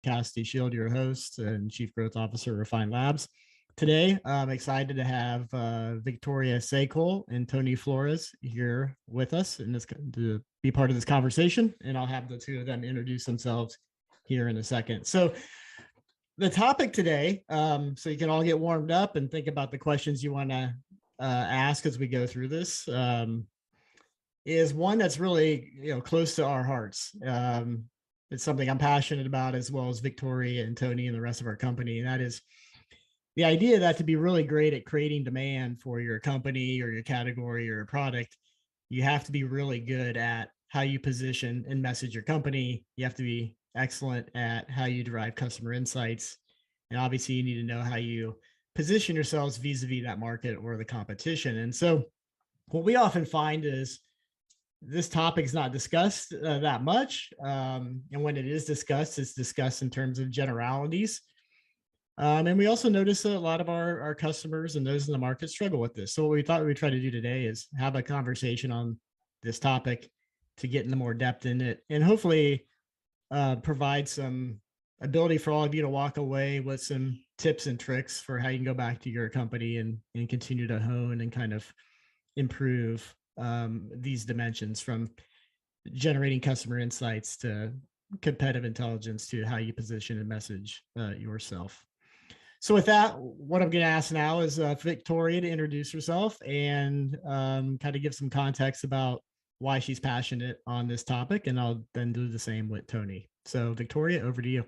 Cassidy Shield, your host and Chief Growth Officer of Refine Labs. Today, I'm excited to have Victoria Seiko and Tony Flores here with us in this to be part of this conversation, and I'll have the two of them introduce themselves here in a second. So the topic today, so you can all get warmed up and think about the questions you want to ask as we go through this, is one that's really close to our hearts. It's something I'm passionate about, as well as Victoria and Tony and the rest of our company, and that is the idea that to be really great at creating demand for your company or your category or your product, you have to be really good at how you position and message your company. You have to be excellent at how you derive customer insights. And obviously you need to know how you position yourselves vis-a-vis that market or the competition. And so what we often find is this topic is not discussed that much. And when it is discussed, it's discussed in terms of generalities. And we also notice that a lot of our customers and those in the market struggle with this. So what we thought we'd try to do today is have a conversation on this topic to get into more depth in it, and hopefully provide some ability for all of you to walk away with some tips and tricks for how you can go back to your company and continue to hone and kind of improve these dimensions, from generating customer insights to competitive intelligence to how you position and message yourself. So with that, what I'm going to ask now is Victoria to introduce herself and kind of give some context about why she's passionate on this topic, and I'll then do the same with Tony. So Victoria, over to you.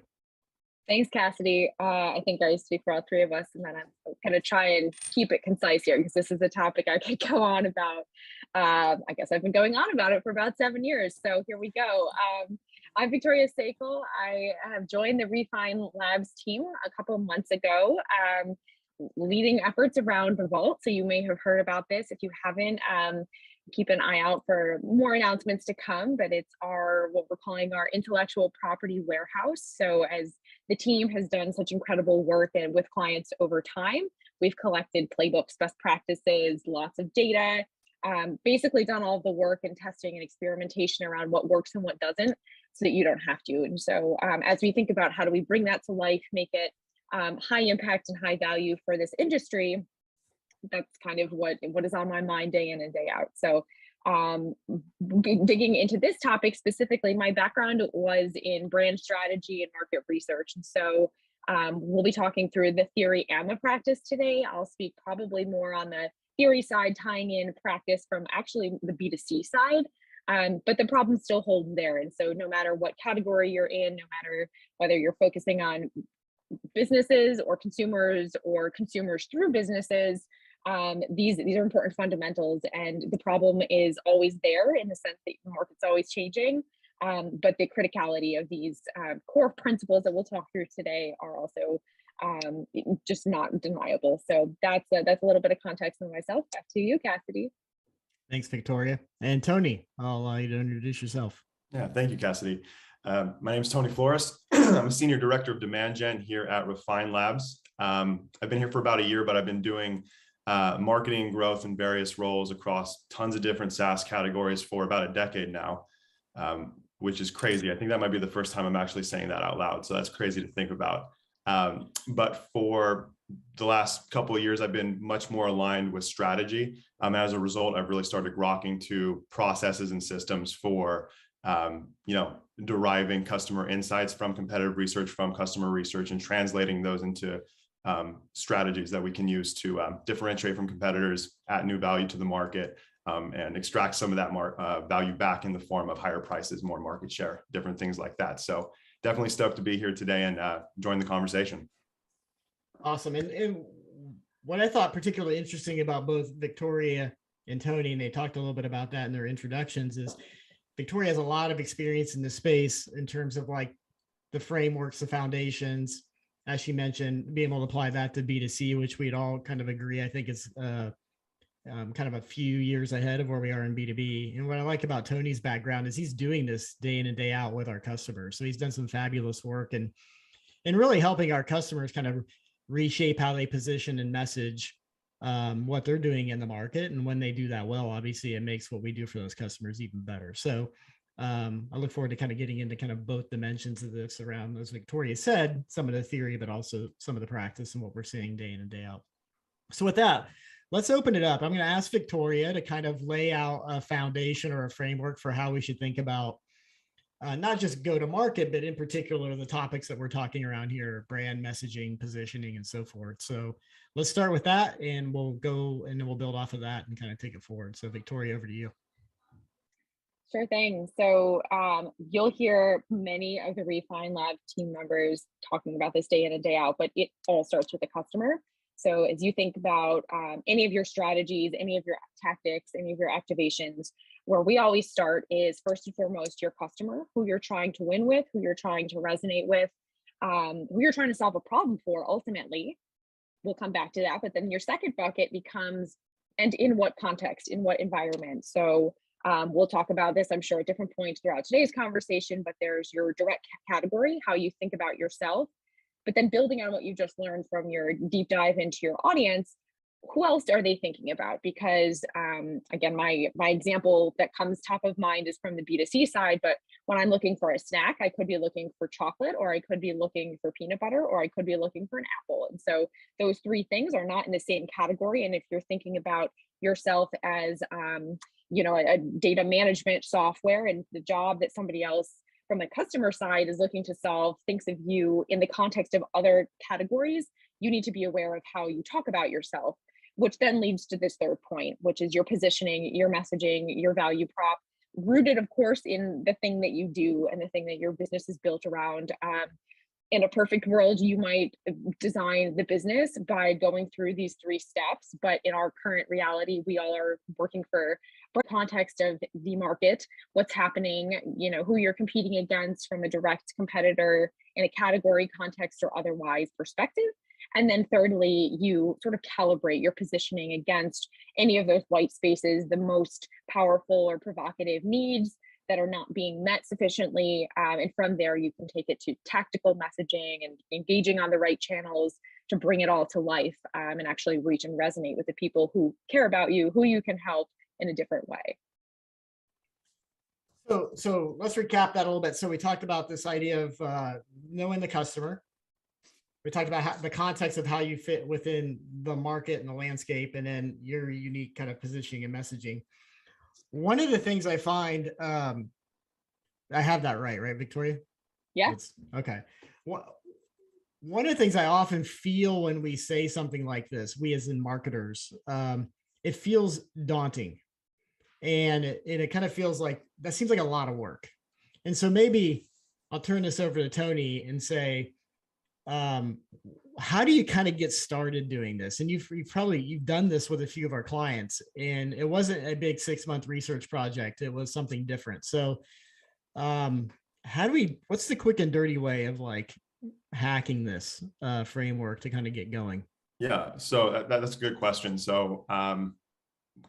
Thanks, Cassidy. I think I speak for all three of us, and then I'm going to try and keep it concise here, because this is a topic I could go on about. I guess I've been going on about it for about 7 years, so here we go. I'm Victoria Seiko. I have joined the Refine Labs team a couple of months ago, leading efforts around the Vault. So you may have heard about this. If you haven't, keep an eye out for more announcements to come, but it's what we're calling our intellectual property warehouse. So as the team has done such incredible work and with clients over time, we've collected playbooks, best practices, lots of data, basically done all of the work and testing and experimentation around what works and what doesn't, so that you don't have to. And so as we think about how do we bring that to life, make it high impact and high value for this industry, that's kind of what is on my mind day in and day out. So digging into this topic specifically, my background was in brand strategy and market research. And so we'll be talking through the theory and the practice today. I'll speak probably more on the theory side, tying in practice from actually the B2C side. But the problem still holds there. And so no matter what category you're in, no matter whether you're focusing on businesses or consumers through businesses, these are important fundamentals, and the problem is always there in the sense that the market's always changing. But the criticality of these core principles that we'll talk through today are also just not deniable. So that's a little bit of context on myself. Back to you, Cassidy. Thanks, Victoria. And Tony, I'll allow you to introduce yourself. Yeah, thank you, Cassidy. My name is Tony Flores. I'm a Senior Director of Demand Gen here at Refine Labs. I've been here for about a year, but I've been doing marketing growth in various roles across tons of different SaaS categories for about a decade now, which is crazy. I think that might be the first time I'm actually saying that out loud. So that's crazy to think about. But for the last couple of years, I've been much more aligned with strategy. As a result, I've really started rocking to processes and systems for, deriving customer insights from competitive research, from customer research, and translating those into strategies that we can use to differentiate from competitors, add new value to the market, and extract some of that value back in the form of higher prices, more market share, different things like that. So definitely stoked to be here today and join the conversation. Awesome. And what I thought particularly interesting about both Victoria and Tony, and they talked a little bit about that in their introductions, is Victoria has a lot of experience in this space in terms of like the frameworks, the foundations, as she mentioned, being able to apply that to B2C, which we'd all kind of agree, I think is kind of a few years ahead of where we are in B2B. And what I like about Tony's background is he's doing this day in and day out with our customers. So he's done some fabulous work and really helping our customers kind of reshape how they position and message what they're doing in the market. And when they do that well, obviously it makes what we do for those customers even better. So I look forward to kind of getting into kind of both dimensions of this around, as Victoria said, some of the theory, but also some of the practice and what we're seeing day in and day out. So with that, let's open it up. I'm going to ask Victoria to kind of lay out a foundation or a framework for how we should think about not just go to market, but in particular, the topics that we're talking around here, brand messaging, positioning, and so forth. So let's start with that, and we'll go and then we'll build off of that and kind of take it forward. So Victoria, over to you. Sure thing. So you'll hear many of the Refine Lab team members talking about this day in and day out, but it all starts with the customer. So as you think about any of your strategies, any of your tactics, any of your activations, where we always start is first and foremost your customer, who you're trying to win with, who you're trying to resonate with, who you're trying to solve a problem for ultimately. We'll come back to that. But then your second bucket becomes, and in what context, in what environment? So we'll talk about this, I'm sure, at different points throughout today's conversation, but there's your direct category, how you think about yourself, but then building on what you just learned from your deep dive into your audience, who else are they thinking about? Because again, my example that comes top of mind is from the B2C side, but when I'm looking for a snack, I could be looking for chocolate, or I could be looking for peanut butter, or I could be looking for an apple. And so those three things are not in the same category. And if you're thinking about yourself as a data management software, and the job that somebody else from the customer side is looking to solve thinks of you in the context of other categories, you need to be aware of how you talk about yourself, which then leads to this third point, which is your positioning, your messaging, your value prop, rooted, of course, in the thing that you do and the thing that your business is built around. In a perfect world, you might design the business by going through these three steps, but in our current reality, we all are working for the context of the market, what's happening, who you're competing against from a direct competitor in a category context or otherwise perspective. And then thirdly, you sort of calibrate your positioning against any of those white spaces, the most powerful or provocative needs that are not being met sufficiently. And from there, you can take it to tactical messaging and engaging on the right channels to bring it all to life and actually reach and resonate with the people who care about you, who you can help in a different way. So let's recap that a little bit. So we talked about this idea of knowing the customer. We talked about the context of how you fit within the market and the landscape, and then your unique kind of positioning and messaging. One of the things I find, I have that right, Victoria? Yeah. Okay. One of the things I often feel when we say something like this, we as in marketers, it feels daunting. And it kind of feels like that seems like a lot of work. And so maybe I'll turn this over to Tony and say, how do you kind of get started doing this? And you've done this with a few of our clients, and it wasn't a big 6-month research project. It was something different. So what's the quick and dirty way of like hacking this framework to kind of get going? Yeah, so that's a good question. So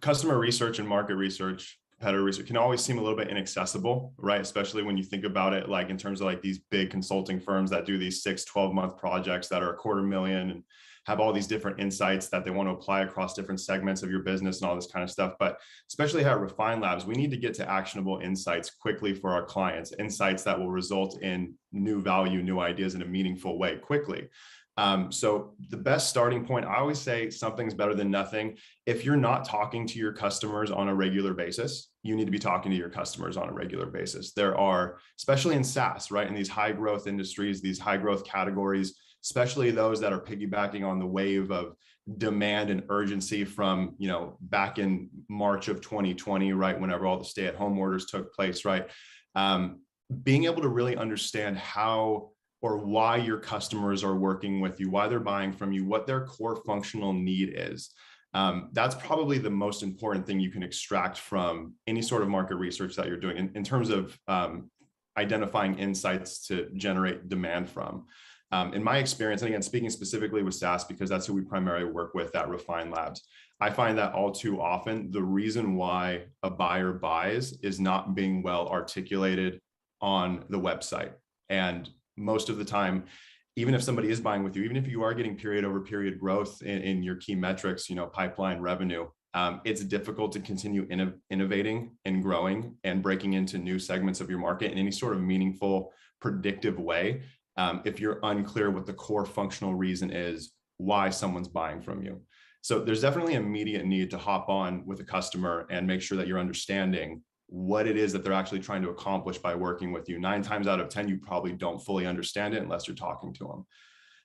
customer research and market research, competitor research can always seem a little bit inaccessible, right? Especially when you think about it, like in terms of like these big consulting firms that do these 6-12-month projects that are $250,000 and have all these different insights that they want to apply across different segments of your business and all this kind of stuff. But especially here at Refine Labs, we need to get to actionable insights quickly for our clients, insights that will result in new value, new ideas in a meaningful way quickly. So the best starting point, I always say something's better than nothing. If you're not talking to your customers on a regular basis, you need to be talking to your customers on a regular basis. There are, especially in SaaS, right? In these high growth industries, these high growth categories, especially those that are piggybacking on the wave of demand and urgency from, back in March of 2020, right? Whenever all the stay-at-home orders took place, right? Being able to really understand how or why your customers are working with you, why they're buying from you, what their core functional need is. That's probably the most important thing you can extract from any sort of market research that you're doing in terms of identifying insights to generate demand from. In my experience, and again, speaking specifically with SaaS, because that's who we primarily work with at Refine Labs, I find that all too often, the reason why a buyer buys is not being well articulated on the website. And most of the time, even if somebody is buying with you, even if you are getting period over period growth in your key metrics, pipeline revenue, it's difficult to continue innovating and growing and breaking into new segments of your market in any sort of meaningful, predictive way if you're unclear what the core functional reason is why someone's buying from you. So there's definitely immediate need to hop on with a customer and make sure that you're understanding what it is that they're actually trying to accomplish by working with you. 9 times out of 10, you probably don't fully understand it unless you're talking to them.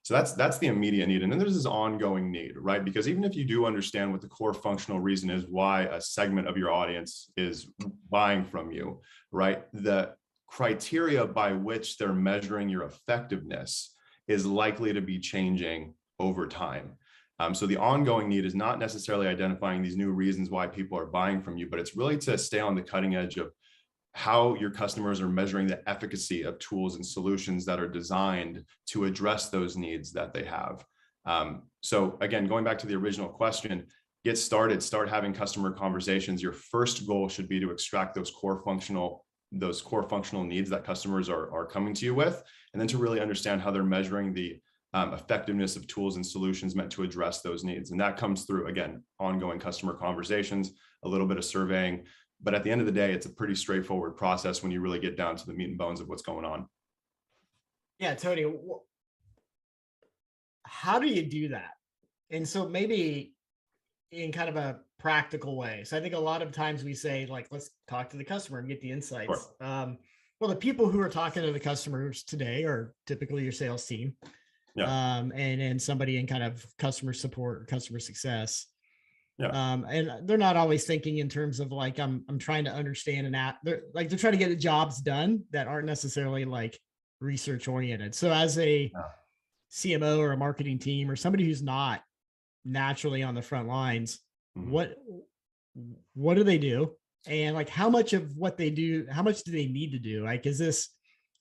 So that's the immediate need. And then there's this ongoing need, right? Because even if you do understand what the core functional reason is why a segment of your audience is buying from you, right? The criteria by which they're measuring your effectiveness is likely to be changing over time. So the ongoing need is not necessarily identifying these new reasons why people are buying from you, but it's really to stay on the cutting edge of how your customers are measuring the efficacy of tools and solutions that are designed to address those needs that they have. So again, going back to the original question, get started, start having customer conversations. Your first goal should be to extract those core functional needs that customers are coming to you with, and then to really understand how they're measuring the effectiveness of tools and solutions meant to address those needs. And that comes through, again, ongoing customer conversations, a little bit of surveying. But at the end of the day, it's a pretty straightforward process when you really get down to the meat and bones of what's going on. Yeah, Tony, how do you do that? And so maybe in kind of a practical way. So I think a lot of times we say, like, let's talk to the customer and get the insights. Sure. Well, the people who are talking to the customers today are typically your sales team. Yeah. And somebody in kind of customer support or customer success. Yeah. And they're not always thinking in terms of like, I'm trying to understand an app. They're trying to get the jobs done that aren't necessarily like research oriented. So as a CMO or a marketing team or somebody who's not naturally on the front lines, what do they do? And like, how much of what they do, how much do they need to do? Like, is this,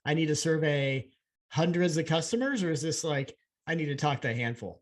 I need to survey hundreds of customers, or is this like, I need to talk to a handful?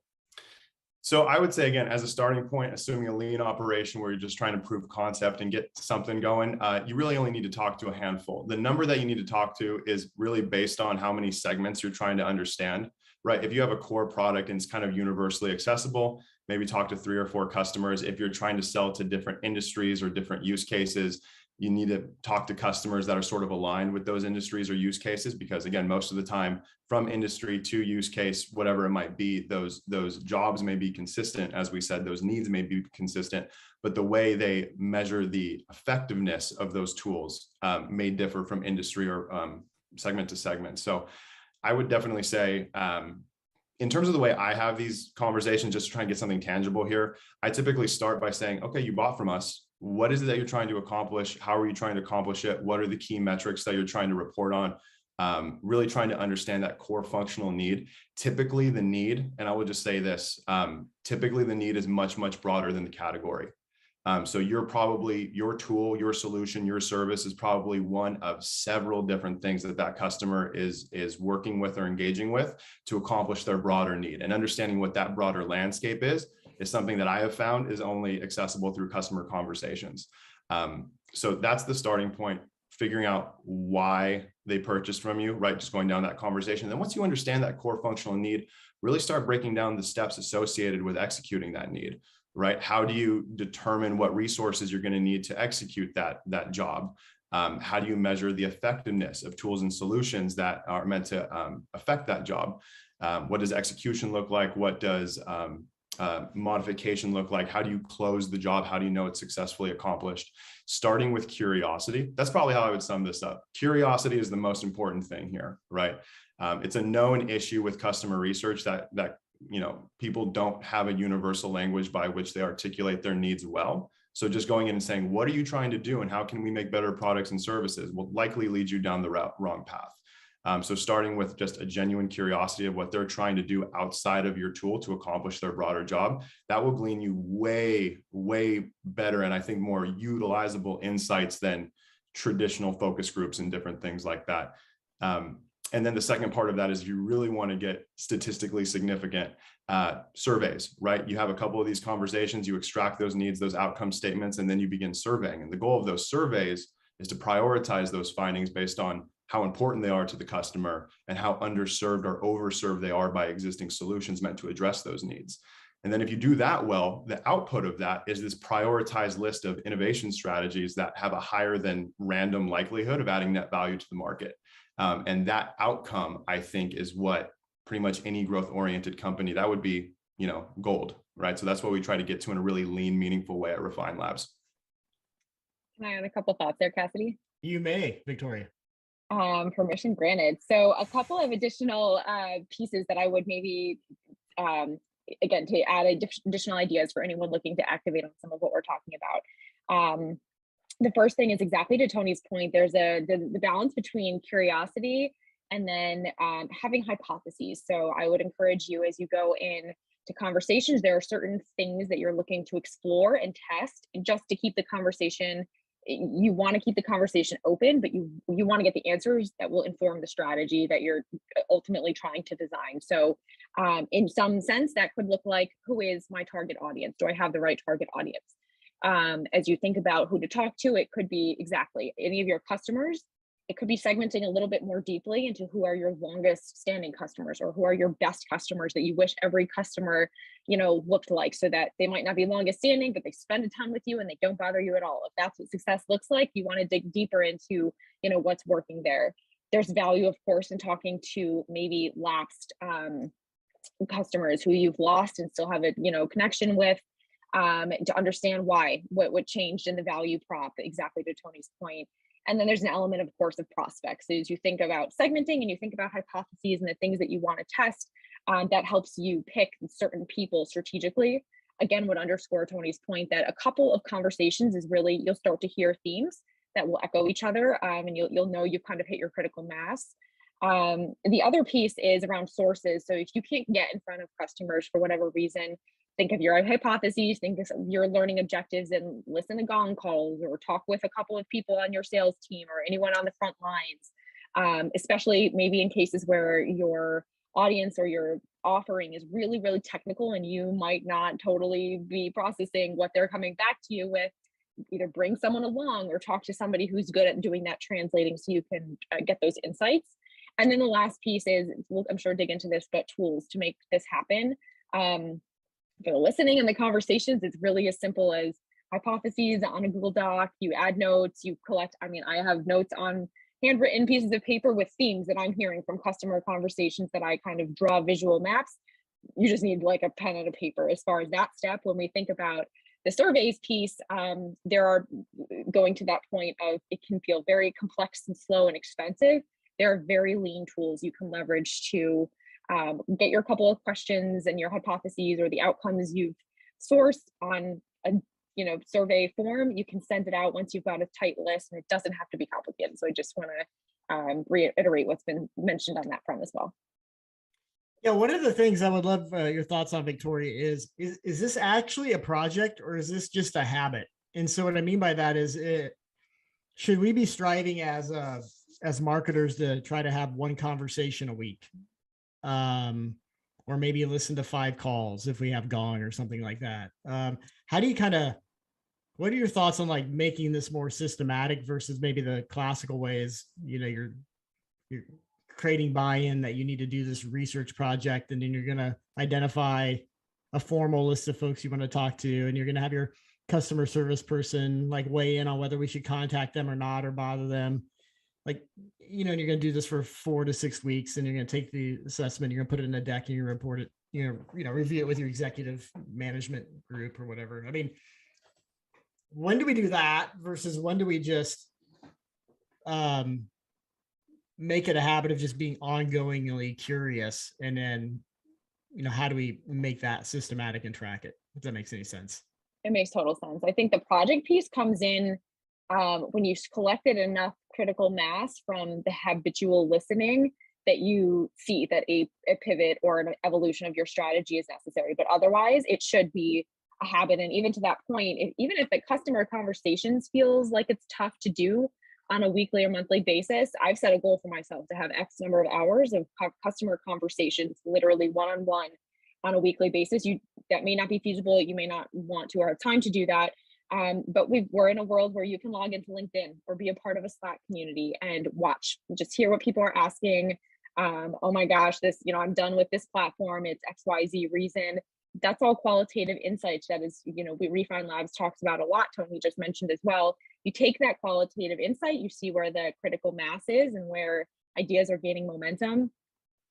So I would say, again, as a starting point, assuming a lean operation where you're just trying to prove concept and get something going, you really only need to talk to a handful. The number that you need to talk to is really based on how many segments you're trying to understand, right? If you have a core product and it's kind of universally accessible, maybe talk to 3 or 4 customers. If you're trying to sell to different industries or different use cases, you need to talk to customers that are sort of aligned with those industries or use cases, because again, most of the time from industry to use case, whatever it might be, those jobs may be consistent. As we said, those needs may be consistent, but the way they measure the effectiveness of those tools may differ from industry or segment to segment. So I would definitely say, in terms of the way I have these conversations, just to try and get something tangible here, I typically start by saying, okay, you bought from us. What is it that you're trying to accomplish? How are you trying to accomplish it? What are the key metrics that you're trying to report on? Really trying to understand that core functional need. Typically the need, and I will just say this, typically the need is much, much broader than the category. So you're probably, your tool, your solution, your service is probably one of several different things that customer is working with or engaging with to accomplish their broader need. And understanding what that broader landscape is something that I have found is only accessible through customer conversations. So that's the starting point, figuring out why they purchased from you, right? Just going down that conversation. Then once you understand that core functional need, really start breaking down the steps associated with executing that need, right? How do you determine what resources you're going to need to execute that job? How do you measure the effectiveness of tools and solutions that are meant to affect that job? What does execution look like? What does modification look like? How do you close the job? How do you know it's successfully accomplished? Starting with curiosity. That's probably how I would sum this up. Curiosity is the most important thing here, right? It's a known issue with customer research that people don't have a universal language by which they articulate their needs well. So just going in and saying, what are you trying to do and how can we make better products and services will likely lead you down the wrong path. So starting with just a genuine curiosity of what they're trying to do outside of your tool to accomplish their broader job, that will glean you way, way better and I think more utilizable insights than traditional focus groups and different things like that. And then the second part of that is you really want to get statistically significant surveys, right? You have a couple of these conversations, you extract those needs, those outcome statements, and then you begin surveying. And the goal of those surveys is to prioritize those findings based on how important they are to the customer and how underserved or overserved they are by existing solutions meant to address those needs. And then if you do that well, the output of that is this prioritized list of innovation strategies that have a higher than random likelihood of adding net value to the market. And that outcome, I think, is what pretty much any growth-oriented company, that would be, gold, right? So that's what we try to get to in a really lean, meaningful way at Refine Labs. Can I add a couple thoughts there, Cassidy? You may, Victoria. Permission granted. So a couple of additional pieces that I would maybe, again, to add additional ideas for anyone looking to activate on some of what we're talking about. The first thing is exactly to Tony's point, there's the balance between curiosity and then having hypotheses. So I would encourage you, as you go in to conversations, there are certain things that you're looking to explore and test, and just to keep the conversation, you want to keep the conversation open, but you want to get the answers that will inform the strategy that you're ultimately trying to design. So in some sense, that could look like, who is my target audience? Do I have the right target audience? As you think about who to talk to, it could be exactly any of your customers. It could be segmenting a little bit more deeply into who are your longest standing customers, or who are your best customers that you wish every customer, looked like, so that they might not be longest standing, but they spend a ton with you and they don't bother you at all. If that's what success looks like, you want to dig deeper into, what's working there. There's value, of course, in talking to maybe lapsed customers who you've lost and still have a, connection with, to understand why, what changed in the value prop, exactly to Tony's point. And then there's an element, of course, of prospects. So as you think about segmenting and you think about hypotheses and the things that you want to test, that helps you pick certain people strategically. Again, would underscore Tony's point that a couple of conversations is really, you'll start to hear themes that will echo each other, and you'll know you've kind of hit your critical mass. The other piece is around sources. So if you can't get in front of customers for whatever reason, think of your hypotheses, think of your learning objectives, and listen to gong calls, or talk with a couple of people on your sales team or anyone on the front lines, especially maybe in cases where your audience or your offering is really, really technical and you might not totally be processing what they're coming back to you with. Either bring someone along or talk to somebody who's good at doing that translating, so you can get those insights. And then the last piece is, we'll, I'm sure, dig into this, but tools to make this happen. For the listening and the conversations, it's really as simple as hypotheses on a Google Doc. You add notes, you collect. I mean, I have notes on handwritten pieces of paper with themes that I'm hearing from customer conversations that I kind of draw visual maps. You just need like a pen and a paper. As far as that step, when we think about the surveys piece, there are, going to that point of, it can feel very complex and slow and expensive. There are very lean tools you can leverage to get your couple of questions and your hypotheses or the outcomes you've sourced on a survey form. You can send it out once you've got a tight list, and it doesn't have to be complicated. So I just want to reiterate what's been mentioned on that front as well. Yeah, one of the things I would love your thoughts on, Victoria, is this actually a project, or is this just a habit? And so what I mean by that is, should we be striving as marketers to try to have one conversation a week? Or maybe listen to 5 calls if we have Gong or something like that. How do you what are your thoughts on like making this more systematic versus maybe the classical ways? You're creating buy-in that you need to do this research project, and then you're going to identify a formal list of folks you want to talk to, and you're going to have your customer service person like weigh in on whether we should contact them or not, or bother them. Like, and you're going to do this for 4 to 6 weeks, and you're going to take the assessment, you're going to put it in a deck, and you report it, review it with your executive management group or whatever. I mean, when do we do that versus when do we just make it a habit of just being ongoingly curious? And then, how do we make that systematic and track it? If that makes any sense. It makes total sense. I think the project piece comes in when you've collected enough critical mass from the habitual listening that you see that a pivot or an evolution of your strategy is necessary. But otherwise, it should be a habit. And even to that point, even if the customer conversations feels like it's tough to do on a weekly or monthly basis, I've set a goal for myself to have X number of hours of customer conversations, literally one-on-one on a weekly basis. That may not be feasible. You may not want to or have time to do that. But we're in a world where you can log into LinkedIn or be a part of a Slack community and watch, just hear what people are asking. Oh my gosh, this, I'm done with this platform. It's XYZ reason. that's all qualitative insights. That is, Refine Labs talks about a lot. Tony just mentioned as well. You take that qualitative insight, you see where the critical mass is and where ideas are gaining momentum,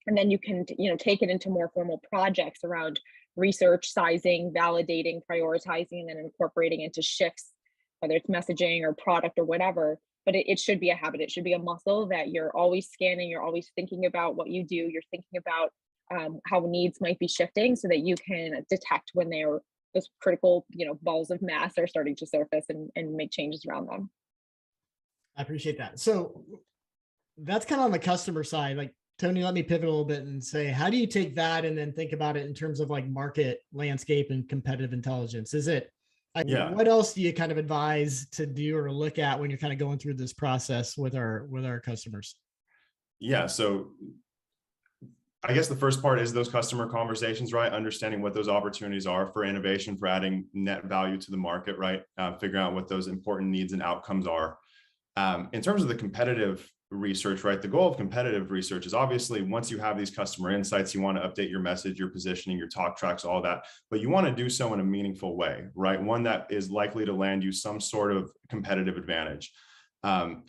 and then you can take it into more formal projects around research, sizing, validating, prioritizing, and then incorporating into shifts, whether it's messaging or product or whatever. But it should be a habit. It should be a muscle that you're always scanning, you're always thinking about what you do, you're thinking about how needs might be shifting, so that you can detect when those critical balls of mass are starting to surface, and make changes around them. I appreciate that. So that's kind of on the customer side. Like, Tony, let me pivot a little bit and say, how do you take that and then think about it in terms of like market landscape and competitive intelligence? Is it, what else do you kind of advise to do or look at when you're kind of going through this process with our customers? Yeah. So I guess the first part is those customer conversations, right? Understanding what those opportunities are for innovation, for adding net value to the market, right? Figuring out what those important needs and outcomes are. In terms of the competitive research, right? The goal of competitive research is obviously, once you have these customer insights, you want to update your message, your positioning, your talk tracks, all that, but you want to do so in a meaningful way, right? One that is likely to land you some sort of competitive advantage.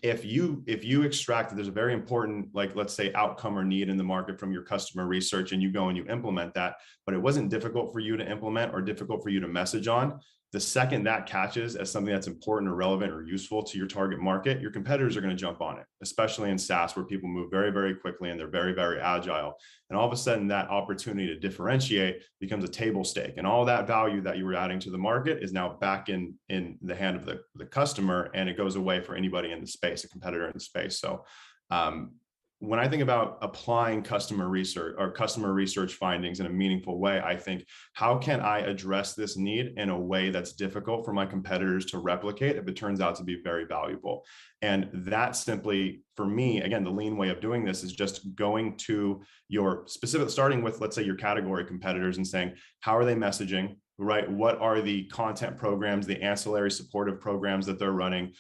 If you extract that there's a very important, like, let's say, outcome or need in the market from your customer research, and you go and you implement that, but it wasn't difficult for you to implement or difficult for you to message on, the second that catches as something that's important or relevant or useful to your target market, your competitors are going to jump on it, especially in SaaS, where people move very, very quickly and they're very, very agile. And all of a sudden, that opportunity to differentiate becomes a table stake. And all that value that you were adding to the market is now back in the hand of the customer, and it goes away for anybody in the space, a competitor in the space. So when I think about applying customer research findings in a meaningful way, I think, how can I address this need in a way that's difficult for my competitors to replicate if it turns out to be very valuable? And that simply, for me, again, the lean way of doing this is just going to your specific, starting with, let's say, your category competitors and saying, how are they messaging? Right? What are the content programs, the ancillary supportive programs that they're running?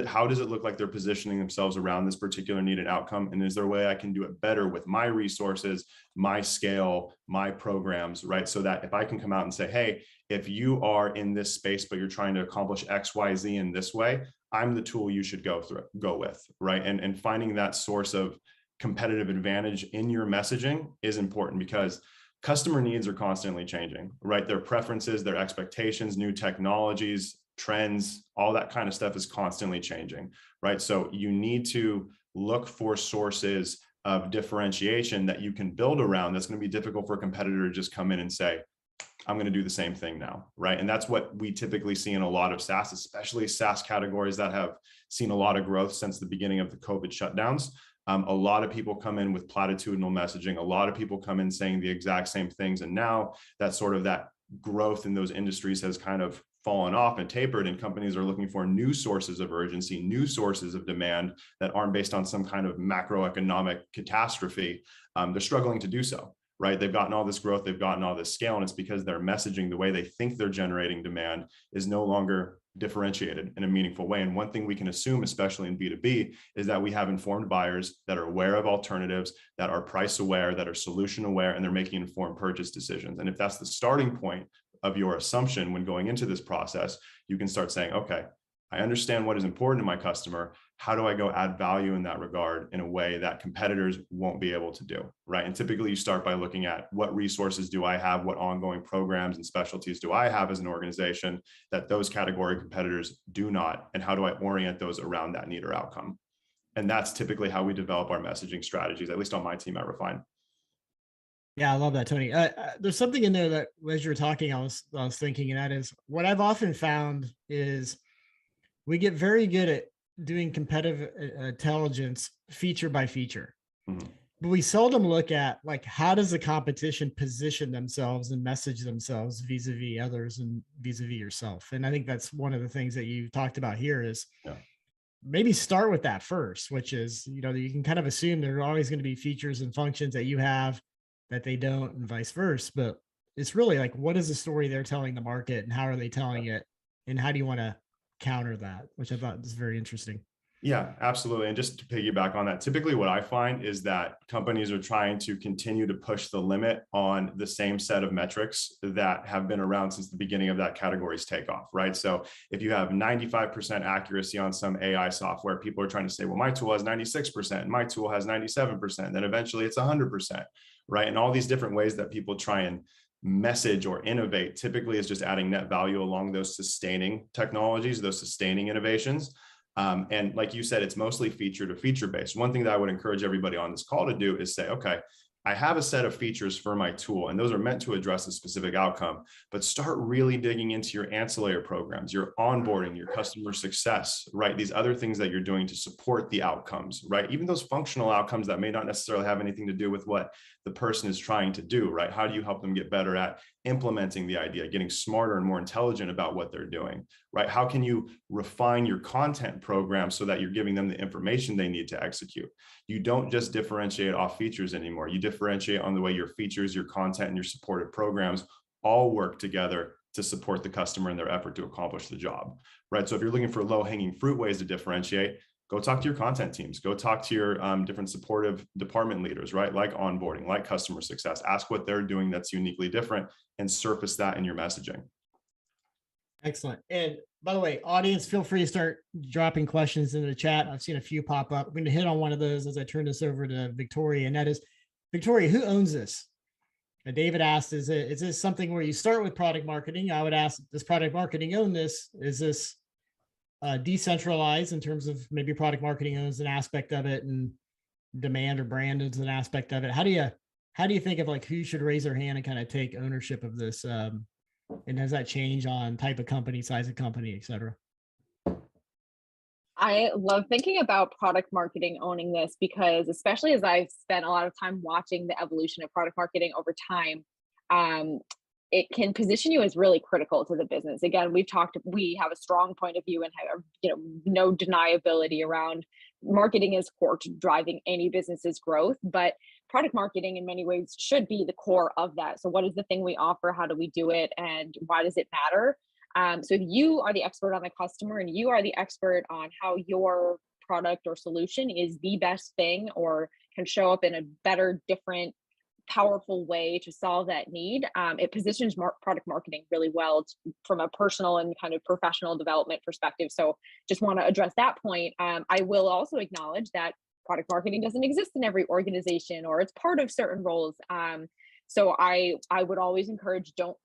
How does it look like they're positioning themselves around this particular need and outcome? And is there a way I can do it better with my resources, my scale, my programs, right? So that if I can come out and say, hey, if you are in this space, but you're trying to accomplish X, Y, Z in this way, I'm the tool you should go with, right? And finding that source of competitive advantage in your messaging is important, because customer needs are constantly changing, right? Their preferences, their expectations, new technologies, trends, all that kind of stuff is constantly changing, right? So you need to look for sources of differentiation that you can build around. That's going to be difficult for a competitor to just come in and say, I'm going to do the same thing now, right? And that's what we typically see in a lot of SaaS, especially SaaS categories that have seen a lot of growth since the beginning of the COVID shutdowns. A lot of people come in with platitudinal messaging. A lot of people come in saying the exact same things. And now that growth in those industries has kind of fallen off and tapered, and companies are looking for new sources of urgency, new sources of demand that aren't based on some kind of macroeconomic catastrophe. They're struggling to do so, right? They've gotten all this growth, they've gotten all this scale, and it's because their messaging, the way they think they're generating demand, is no longer differentiated in a meaningful way. And one thing we can assume, especially in B2B, is that we have informed buyers that are aware of alternatives, that are price aware, that are solution aware, and they're making informed purchase decisions. And if that's the starting point of your assumption when going into this process, you can start saying, okay, I understand what is important to my customer. How do I go add value in that regard in a way that competitors won't be able to do, right? And typically you start by looking at, what resources do I have? What ongoing programs and specialties do I have as an organization that those category competitors do not? And how do I orient those around that need or outcome? And that's typically how we develop our messaging strategies, at least on my team at Refine. Yeah, I love that, Tony. There's something in there that, as you were talking, I was thinking, and that is, what I've often found is we get very good at doing competitive intelligence feature by feature, but we seldom look at, like, how does the competition position themselves and message themselves vis-a-vis others and vis-a-vis yourself. And I think that's one of the things that you talked about here is maybe start with that first, which is, you can kind of assume there are always going to be features and functions that you have that they don't, and vice versa. But it's really like, what is the story they're telling the market, and how are they telling it, and how do you want to counter that, which I thought was very interesting. Yeah, absolutely. And just to piggyback on that, typically what I find is that companies are trying to continue to push the limit on the same set of metrics that have been around since the beginning of that category's takeoff, right? So if you have 95% accuracy on some AI software, people are trying to say, well, my tool has 96%, my tool has 97%, then eventually it's 100%, right? And all these different ways that people try and message or innovate typically is just adding net value along those sustaining technologies, those sustaining innovations. And like you said, it's mostly feature to feature based. One thing that I would encourage everybody on this call to do is say, okay, I have a set of features for my tool, and those are meant to address a specific outcome, but start really digging into your ancillary programs, your onboarding, your customer success, right? These other things that you're doing to support the outcomes, right? Even those functional outcomes that may not necessarily have anything to do with what the person is trying to do, right? How do you help them get better at implementing the idea, getting smarter and more intelligent about what they're doing, right? How can you refine your content program so that you're giving them the information they need to execute? You don't just differentiate off features anymore. You differentiate on the way your features, your content, and your supported programs all work together to support the customer in their effort to accomplish the job, right? So if you're looking for low-hanging fruit ways to differentiate, go talk to your content teams, go talk to your different supportive department leaders, right? Like onboarding, like customer success, ask what they're doing that's uniquely different and surface that in your messaging. Excellent. And by the way, audience, feel free to start dropping questions in the chat. I've seen a few pop up. I'm going to hit on one of those as I turn this over to Victoria, and that is, Victoria, who owns this? And David asked, is this something where you start with product marketing? I would ask, does product marketing own this? Is this decentralized in terms of maybe product marketing owns an aspect of it and demand or brand is an aspect of it? How do you think of like who should raise their hand and kind of take ownership of this? And does that change on type of company, size of company, et cetera? I love thinking about product marketing owning this because, especially as I've spent a lot of time watching the evolution of product marketing over time, it can position you as really critical to the business. Again, we have a strong point of view and have, no deniability around marketing is core to driving any business's growth, but product marketing in many ways should be the core of that. So what is the thing we offer? How do we do it? And why does it matter? So if you are the expert on the customer and you are the expert on how your product or solution is the best thing or can show up in a better, different, powerful way to solve that need, it positions product marketing really well from a personal and kind of professional development perspective. So just want to address that point. I will also acknowledge that product marketing doesn't exist in every organization or it's part of certain roles. So I would always encourage, don't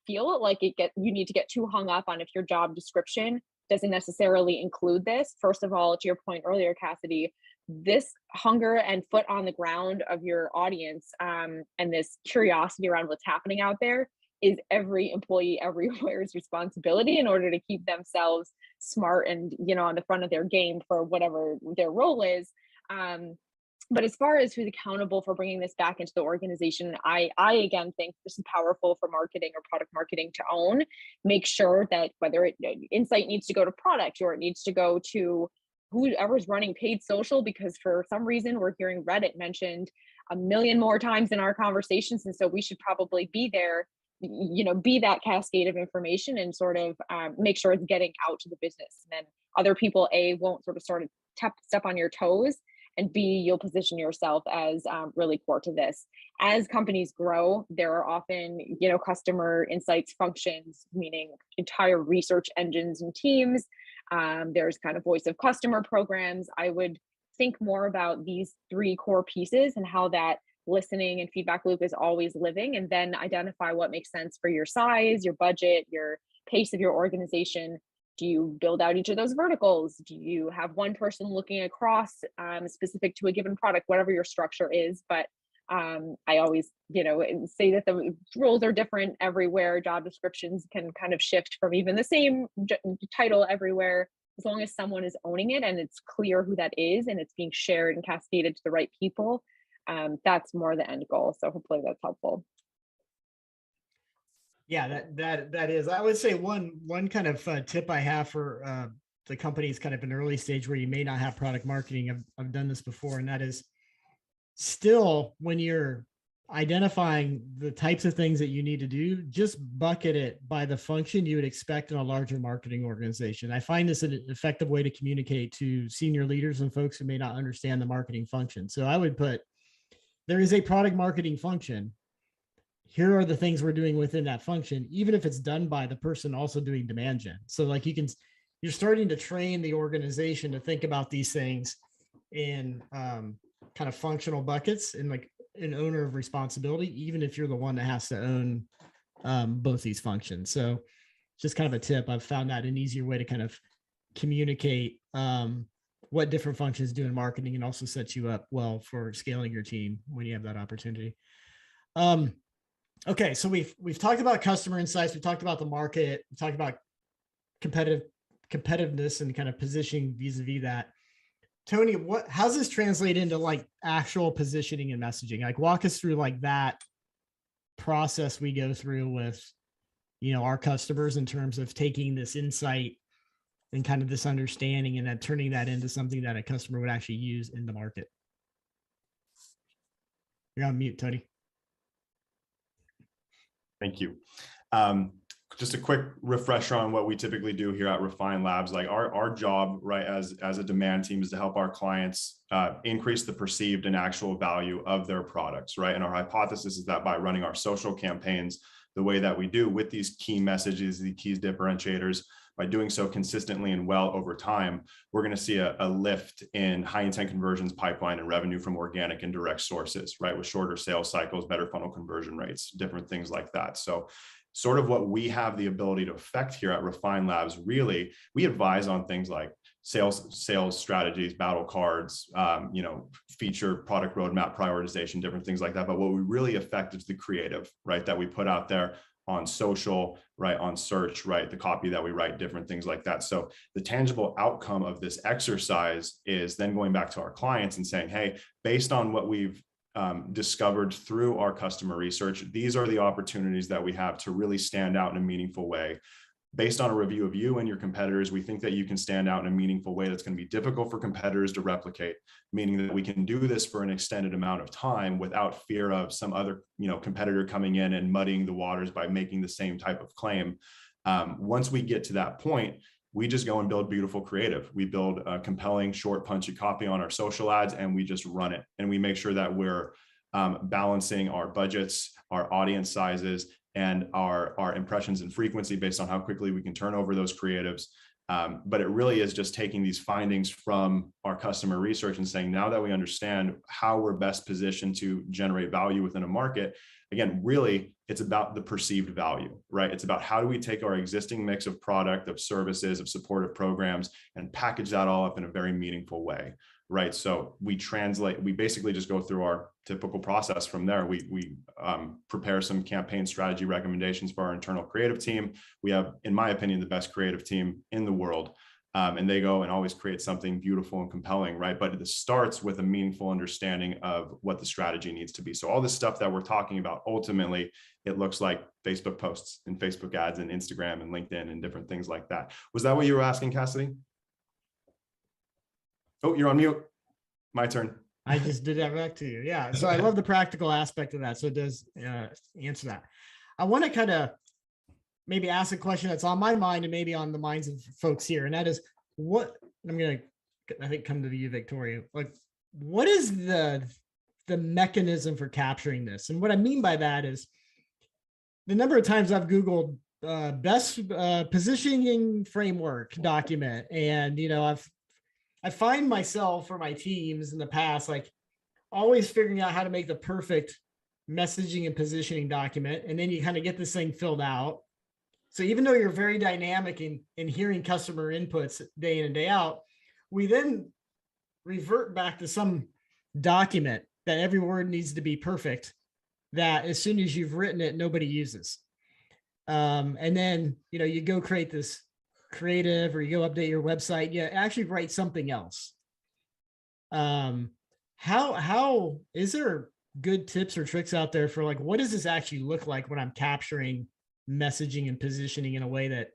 feel like you need to get too hung up on if your job description doesn't necessarily include this. First of all, to your point earlier, Cassidy, this hunger and foot on the ground of your audience and this curiosity around what's happening out there is every employee everywhere's responsibility in order to keep themselves smart and, on the front of their game for whatever their role is. But as far as who's accountable for bringing this back into the organization, I again think this is powerful for marketing or product marketing to own. Make sure that whether insight needs to go to product or it needs to go to whoever's running paid social, because for some reason we're hearing Reddit mentioned a million more times in our conversations. And so we should probably be there, be that cascade of information and sort of make sure it's getting out to the business. And then other people, won't sort of step on your toes, and B, you'll position yourself as really core to this. As companies grow, there are often, customer insights functions, meaning entire research engines and teams. There's kind of voice of customer programs. I would think more about these three core pieces and how that listening and feedback loop is always living, and then identify what makes sense for your size, your budget, your pace of your organization. Do you build out each of those verticals? Do you have one person looking across specific to a given product, whatever your structure is? But I always, say that the roles are different everywhere. Job descriptions can kind of shift from even the same title everywhere. As long as someone is owning it and it's clear who that is and it's being shared and cascaded to the right people, that's more the end goal. So hopefully that's helpful. Yeah, that is. I would say one kind of tip I have for the companies kind of an early stage where you may not have product marketing. I've done this before, and that is still when you're identifying the types of things that you need to do, just bucket it by the function you would expect in a larger marketing organization. I find this an effective way to communicate to senior leaders and folks who may not understand the marketing function. So I would put, there is a product marketing function. Here are the things we're doing within that function, even if it's done by the person also doing demand gen. So like you're starting to train the organization to think about these things in kind of functional buckets and like an owner of responsibility, even if you're the one that has to own both these functions. So just kind of a tip. I've found that an easier way to kind of communicate what different functions do in marketing, and also sets you up well for scaling your team when you have that opportunity. Okay, so we've talked about customer insights, we talked about the market, we talked about competitiveness and kind of positioning vis-a-vis that. Tony, how's this translate into like actual positioning and messaging? Like walk us through like that process we go through with, our customers in terms of taking this insight and kind of this understanding and then turning that into something that a customer would actually use in the market. You're on mute, Tony. Thank you. Just a quick refresher on what we typically do here at Refine Labs. Like our job, right, as a demand team, is to help our clients increase the perceived and actual value of their products, right? And our hypothesis is that by running our social campaigns the way that we do with these key messages, the key differentiators, by doing so consistently and well over time, we're going to see a lift in high intent conversions, pipeline, and revenue from organic and direct sources, right? With shorter sales cycles, better funnel conversion rates, different things like that. So sort of what we have the ability to affect here at Refine Labs, really, we advise on things like sales strategies, battle cards, feature, product roadmap prioritization, different things like that. But what we really affect is the creative, right, that we put out there on social, right, on search, right, the copy that we write, different things like that. So the tangible outcome of this exercise is then going back to our clients and saying, hey, based on what we've discovered through our customer research, these are the opportunities that we have to really stand out in a meaningful way. Based on a review of you and your competitors, we think that you can stand out in a meaningful way that's going to be difficult for competitors to replicate, meaning that we can do this for an extended amount of time without fear of some other competitor coming in and muddying the waters by making the same type of claim. Once we get to that point, we just go and build beautiful creative. We build a compelling, short, punchy copy on our social ads, and we just run it. And we make sure that we're balancing our budgets, our audience sizes, and our impressions and frequency based on how quickly we can turn over those creatives. But it really is just taking these findings from our customer research and saying, now that we understand how we're best positioned to generate value within a market, again, really, it's about the perceived value, right? It's about how do we take our existing mix of product, of services, of supportive programs, and package that all up in a very meaningful way, right? So we basically just go through our typical process from there. We prepare some campaign strategy recommendations for our internal creative team. We have, in my opinion, the best creative team in the world. And they go and always create something beautiful and compelling, right? But it starts with a meaningful understanding of what the strategy needs to be. So all this stuff that we're talking about, ultimately, it looks like Facebook posts and Facebook ads and Instagram and LinkedIn and different things like that. Was that what you were asking, Cassidy? Oh, you're on mute. My turn. I just did that back to you. Yeah. So I love the practical aspect of that. So it does answer that. I want to kind of maybe ask a question that's on my mind and maybe on the minds of folks here. And that is I'm going to, I think, come to you, Victoria. Like, what is the mechanism for capturing this? And what I mean by that is the number of times I've Googled best positioning framework document. And, I find myself for my teams in the past, like always figuring out how to make the perfect messaging and positioning document. And then you kind of get this thing filled out. So even though you're very dynamic in hearing customer inputs day in and day out, we then revert back to some document that every word needs to be perfect, that as soon as you've written it, nobody uses. And then, you go create this creative, or you go update your website, you actually write something else. How is there good tips or tricks out there for like, what does this actually look like when I'm capturing messaging and positioning in a way that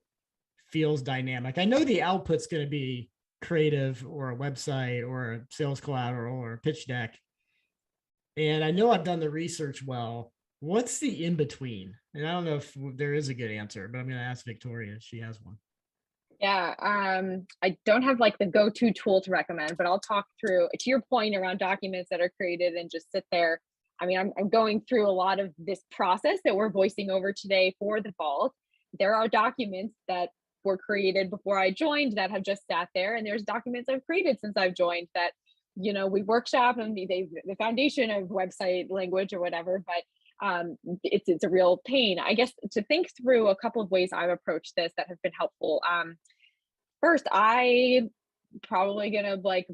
feels dynamic? I know the output's going to be creative or a website or a sales collateral or a pitch deck, And I know I've done the research well. What's the in between? And I don't know if there is a good answer, but I'm going to ask Victoria. She has one. Yeah, I don't have like the go-to tool to recommend, but I'll talk through to your point around documents that are created and just sit there. I mean, I'm going through a lot of this process that we're voicing over today for the vault. There are documents that were created before I joined that have just sat there, and there's documents I've created since I've joined that, we workshop and the foundation of website language or whatever, but it's a real pain. I guess to think through a couple of ways I've approached this that have been helpful. First, I probably gonna like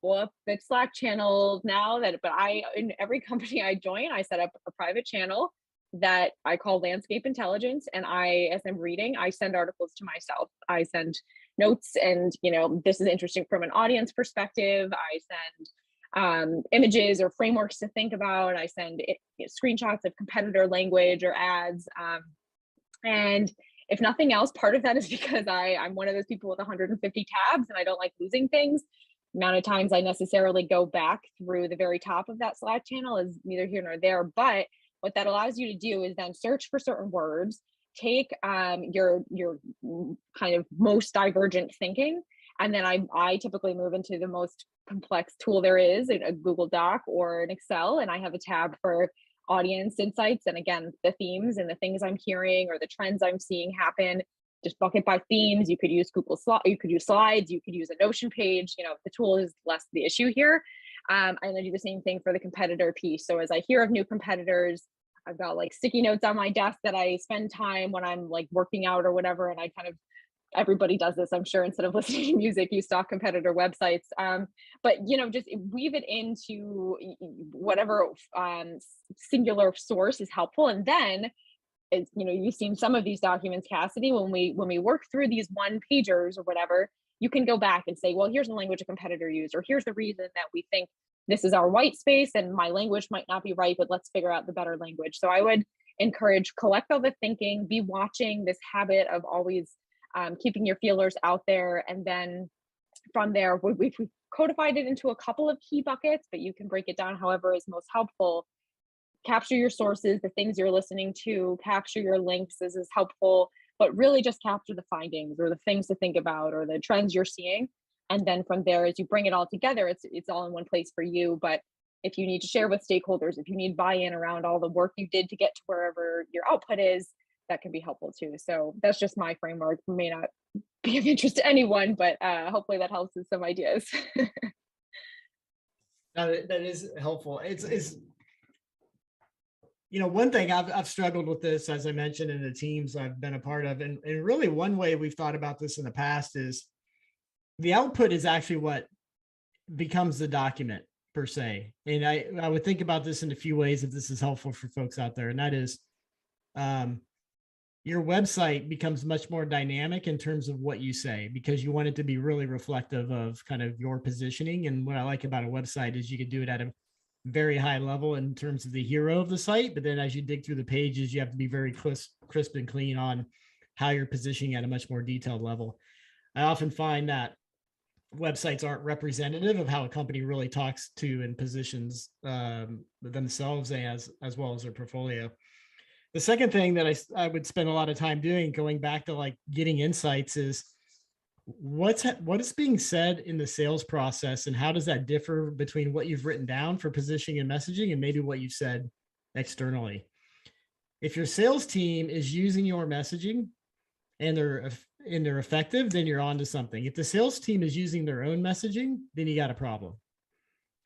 blow up the Slack channel now but in every company I join, I set up a private channel that I call landscape intelligence. And as I'm reading, I send articles to myself. I send notes and, this is interesting from an audience perspective. I send images or frameworks to think about. I send screenshots of competitor language or ads. And if nothing else, part of that is because I'm one of those people with 150 tabs and I don't like losing things. The amount of times I necessarily go back through the very top of that Slack channel is neither here nor there. But what that allows you to do is then search for certain words, take your kind of most divergent thinking, and then I typically move into the most complex tool there is, a Google Doc or an Excel, and I have a tab for audience insights, and again, the themes and the things I'm hearing or the trends I'm seeing happen. Just bucket by themes. You could use you could use slides, you could use a Notion page. The tool is less the issue here. And I do the same thing for the competitor piece. So as I hear of new competitors, I've got like sticky notes on my desk that I spend time when I'm like working out or whatever, and I kind of, everybody does this, I'm sure, instead of listening to music, you stalk competitor websites. But just weave it into whatever singular source is helpful. And then, you've seen some of these documents, Cassidy, when we work through these one pagers or whatever, you can go back and say, well, here's the language a competitor used, or here's the reason that we think this is our white space and my language might not be right, but let's figure out the better language. So I would encourage, collect all the thinking, be watching this habit of always keeping your feelers out there. And then from there, we've codified it into a couple of key buckets, but you can break it down however is most helpful. Capture your sources, the things you're listening to, capture your links, this is helpful, but really just capture the findings or the things to think about or the trends you're seeing. And then from there, as you bring it all together, it's all in one place for you. But if you need to share with stakeholders, if you need buy-in around all the work you did to get to wherever your output is, that can be helpful too. So that's just my framework. It may not be of interest to anyone, but hopefully that helps with some ideas. That is helpful. It's one thing I've struggled with this, as I mentioned, in the teams I've been a part of, and really one way we've thought about this in the past is the output is actually what becomes the document per se. And I would think about this in a few ways if this is helpful for folks out there. And that is your website becomes much more dynamic in terms of what you say, because you want it to be really reflective of kind of your positioning. And what I like about a website is you can do it at a very high level in terms of the hero of the site. But then as you dig through the pages, you have to be very crisp and clean on how you're positioning at a much more detailed level. I often find that websites aren't representative of how a company really talks to and positions themselves as well as their portfolio. The second thing that I would spend a lot of time doing, going back to like getting insights, is what is being said in the sales process and how does that differ between what you've written down for positioning and messaging and maybe what you've said externally. If your sales team is using your messaging and they're effective, then you're onto something. If the sales team is using their own messaging, then you got a problem.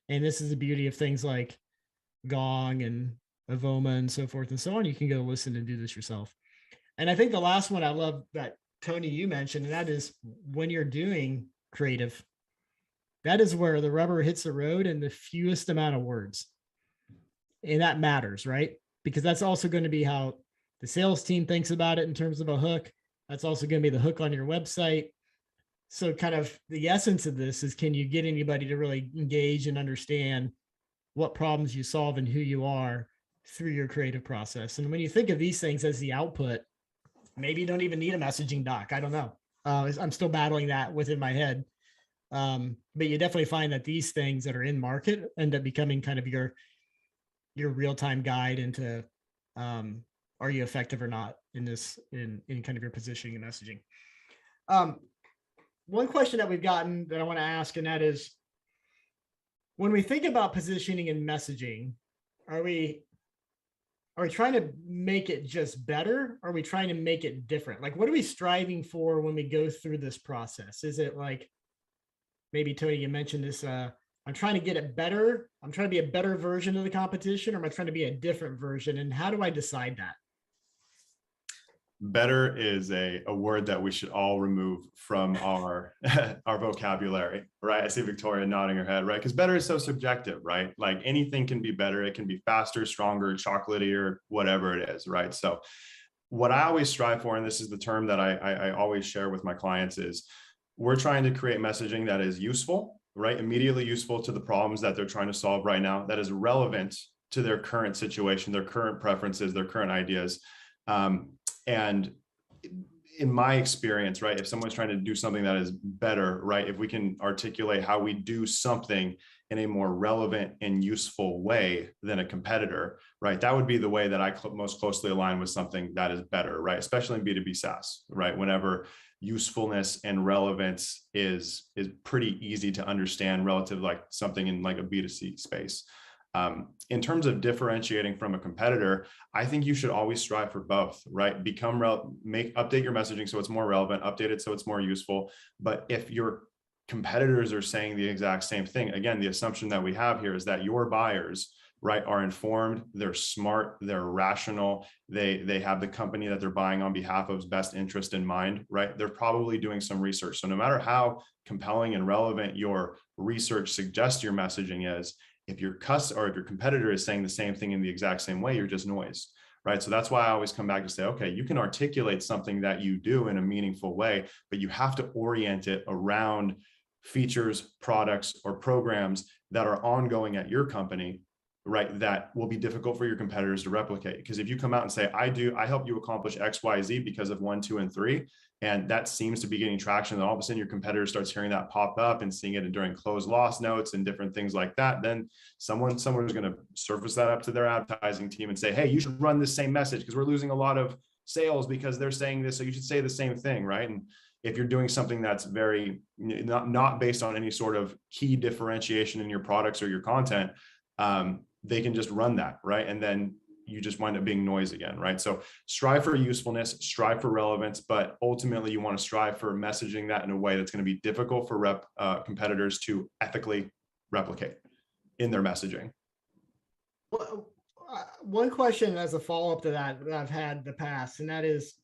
And this is the beauty of things like Gong and Avoma and so forth and so on. You can go listen and do this yourself. And I think the last one I love that Tony, you mentioned, and that is when you're doing creative, that is where the rubber hits the road in the fewest amount of words. And that matters, right? Because that's also going to be how the sales team thinks about it in terms of a hook. That's also going to be the hook on your website. So kind of the essence of this is, can you get anybody to really engage and understand what problems you solve and who you are through your creative process? And when you think of these things as the output, maybe you don't even need a messaging doc. I don't know. I'm still battling that within my head. But you definitely find that these things that are in market end up becoming kind of your your real-time guide into are you effective or not in kind of your positioning and messaging. One question that we've gotten that I want to ask, and that is, when we think about positioning and messaging, are we trying to make it just better? Or are we trying to make it different? Like, what are we striving for when we go through this process? Is it like, maybe Tony, you mentioned this, I'm trying to get it better. I'm trying to be a better version of the competition, or am I trying to be a different version? And how do I decide that? Better is a word that we should all remove from our our vocabulary, right? I see Victoria nodding her head, right? Because better is so subjective, right? Like anything can be better. It can be faster, stronger, chocolatier, whatever it is, right? So what I always strive for, and this is the term that I always share with my clients, is we're trying to create messaging that is useful, right? Immediately useful to the problems that they're trying to solve right now, that is relevant to their current situation, their current preferences, their current ideas. And in my experience, right, if someone's trying to do something that is better, right, if we can articulate how we do something in a more relevant and useful way than a competitor, right, that would be the way that I most closely align with something that is better, right, especially in B2B SaaS, right, whenever usefulness and relevance is pretty easy to understand relative to like something in like a B2C space. In terms of differentiating from a competitor, I think you should always strive for both, right? Update your messaging so it's more relevant, update it so it's more useful. But if your competitors are saying the exact same thing, again, the assumption that we have here is that your buyers, right, are informed, they're smart, they're rational, they have the company that they're buying on behalf of's best interest in mind, right? They're probably doing some research. So no matter how compelling and relevant your research suggests your messaging is, if your competitor is saying the same thing in the exact same way, you're just noise, right? So that's why I always come back to say, okay, you can articulate something that you do in a meaningful way, but you have to orient it around features, products, or programs that are ongoing at your company, right? That will be difficult for your competitors to replicate. Because if you come out and say, I help you accomplish X, Y, Z because of 1, 2, and 3, and that seems to be getting traction, and all of a sudden your competitor starts hearing that pop up and seeing it during closed loss notes and different things like that, then someone's going to surface that up to their advertising team and say, hey, you should run this same message because we're losing a lot of sales because they're saying this, so you should say the same thing, right? And if you're doing something that's very not based on any sort of key differentiation in your products or your content, they can just run that, right? And then you just wind up being noise again, right? So strive for usefulness, strive for relevance, but ultimately you want to strive for messaging that in a way that's going to be difficult for competitors to ethically replicate in their messaging. Well, one question as a follow-up to that I've had in the past, and that is,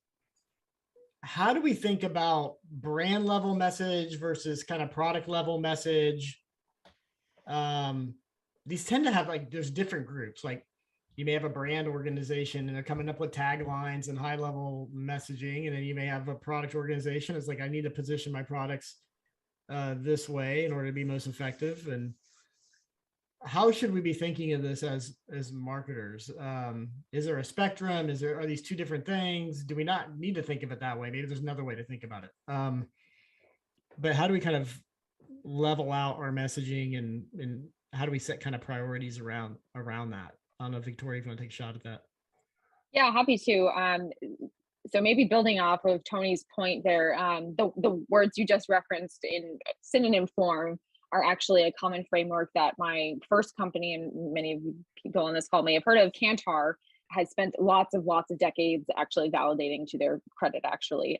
how do we think about brand level message versus kind of product level message? These tend to have there's different groups. Like you may have a brand organization and they're coming up with taglines and high level messaging. And then you may have a product organization. It's like, I need to position my products this way in order to be most effective. And how should we be thinking of this as marketers? Is there a spectrum? Are these two different things? Do we not need to think of it that way? Maybe there's another way to think about it. But how do we kind of level out our messaging and how do we set kind of priorities around that? I don't know, Victoria, if you want to take a shot at that. Yeah, happy to. So maybe building off of Tony's point there, the words you just referenced in synonym form are actually a common framework that my first company, and many of you people on this call may have heard of, Kantar, has spent lots of decades actually validating, to their credit actually.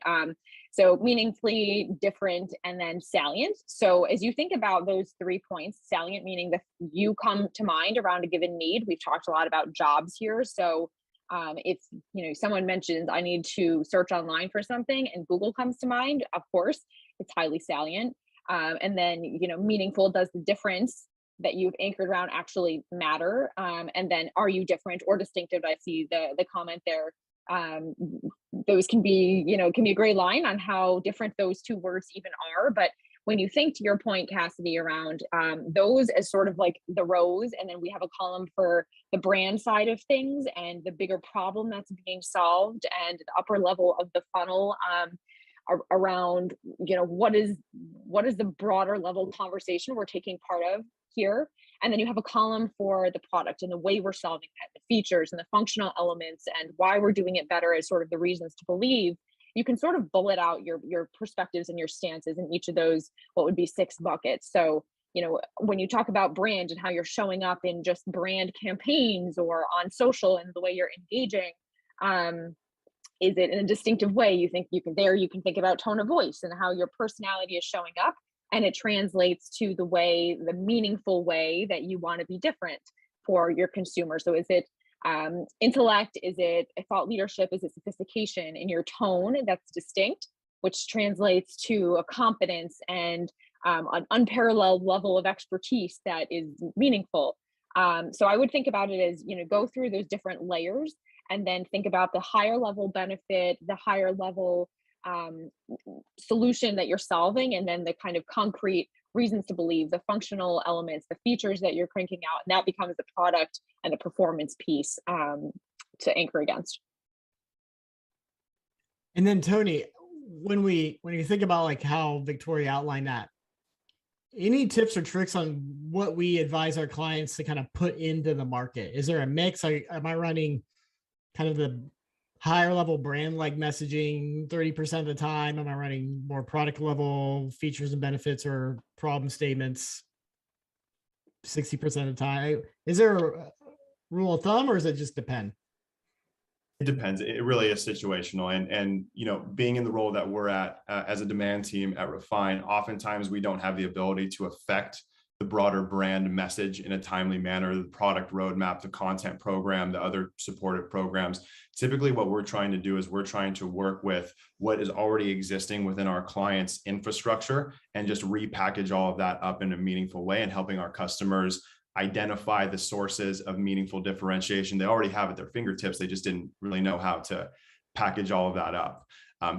So meaningfully, different, and then salient. So as you think about those 3 points, salient meaning that you come to mind around a given need. We've talked a lot about jobs here. So if someone mentions I need to search online for something and Google comes to mind, of course, it's highly salient. And then, meaningful, does the difference that you've anchored around actually matter? And then are you different or distinctive? I see the comment there. Those can be a gray line on how different those two words even are. But when you think, to your point, Cassidy, around those as sort of like the rows, and then we have a column for the brand side of things and the bigger problem that's being solved, and the upper level of the funnel around what is the broader level conversation we're taking part of here. And then you have a column for the product and the way we're solving that, the features and the functional elements and why we're doing it better as sort of the reasons to believe. You can sort of bullet out your perspectives and your stances in each of those, what would be 6 buckets. So, when you talk about brand and how you're showing up in just brand campaigns or on social and the way you're engaging, is it in a distinctive way? You can think about tone of voice and how your personality is showing up, and it translates to the meaningful way that you want to be different for your consumer. So is it intellect? Is it thought leadership? Is it sophistication in your tone that's distinct, which translates to a confidence and an unparalleled level of expertise that is meaningful? So I would think about it as, go through those different layers and then think about the higher level benefit, the higher level solution that you're solving, and then the kind of concrete reasons to believe, the functional elements, the features that you're cranking out, and that becomes the product and the performance piece to anchor against. And then Tony, when you think about like how Victoria outlined that, any tips or tricks on what we advise our clients to kind of put into the market? Is there a mix? Am I running kind of the higher level brand like messaging 30% of the time? Am I running more product level features and benefits or problem statements 60% of the time? Is there a rule of thumb, or does it just depend? It depends. It really is situational. And being in the role that we're at as a demand team at Refine, oftentimes we don't have the ability to affect the broader brand message in a timely manner, the product roadmap, the content program, the other supportive programs. Typically what we're trying to do is we're trying to work with what is already existing within our clients' infrastructure and just repackage all of that up in a meaningful way and helping our customers identify the sources of meaningful differentiation. They already have at their fingertips. They just didn't really know how to package all of that up.